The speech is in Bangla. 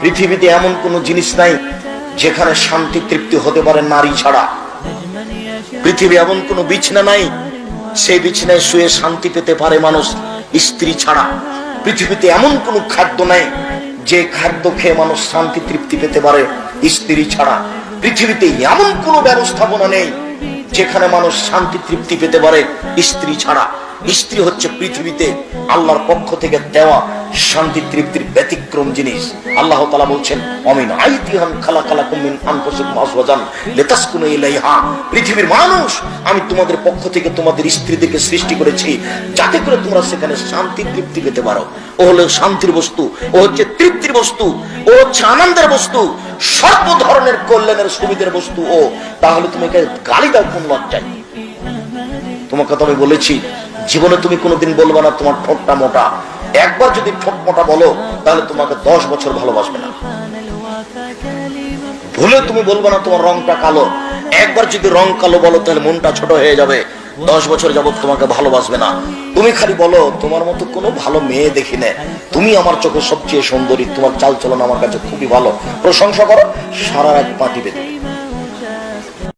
পৃথিবীতে এমন কোনো জিনিস নাই যেখানে শান্তি তৃপ্তি হতে পারে নারী ছাড়া। পৃথিবী এমন কোনো বিছানা নাই সেই বিছানায় শুয়ে শান্তি পেতে পারে মানুষ স্ত্রী ছাড়া। পৃথিবীতে এমন কোনো খাদ্য নাই যে খাদ্য খেয়ে মানুষ শান্তি তৃপ্তি পেতে পারে স্ত্রী ছাড়া। পৃথিবীতে এমন কোনো ব্যবস্থাপনা নেই যেখানে মানুষ শান্তি তৃপ্তি পেতে পারে স্ত্রী ছাড়া। স্ত্রী হচ্ছে পৃথিবীতে আল্লাহর পক্ষ থেকে দেওয়া শান্তি তৃপ্তির ব্যতিক্রম জিনিস। আল্লাহ তাআলা বলছেন অমিন আইতিহান খালাকালাকুম মিন আনফুসিকুম আজওয়াজান লিতাসকুনু ইলাইহা। পৃথিবীর মানুষ, আমি তোমাদের পক্ষ থেকে তোমাদের স্ত্রীদেরকে সৃষ্টি করেছি যাতে করে তোমরা সেখানে শান্তি তৃপ্তি পেতে পারো। ও হলো শান্তির বস্তু, ও হচ্ছে তৃপ্তির বস্তু, ও হচ্ছে আনন্দের বস্তু, সর্ব ধরনের কল্যাণের সুবিধার বস্তু। ও তাহলে তুমি গালি দাও কোন লজ্জায়? তোমাকে তো আমি বলেছি জীবনে তুমি কোনোদিন বলবে না তোমার ঠোঁটটা মোটা। একবার যদি ঠোঁট মোটা বলো তাহলে তোমাকে 10 বছর ভালোবাসবে না। ভুলে তুমি বলবে না তোমার রংটা কালো। একবার যদি রং কালো বলো তাহলে মনটা ছোট হয়ে যাবে, 10 বছর যাবত তোমাকে ভালোবাসবে না। তুমি খালি বলো তোমার মতো কোনো ভালো মেয়ে দেখি না, তুমি আমার চোখে সবচেয়ে সুন্দরী, তোমার চাল চলন আমার কাছে খুবই ভালো, প্রশংসা করো, সারা রাত পাটি বেঁধে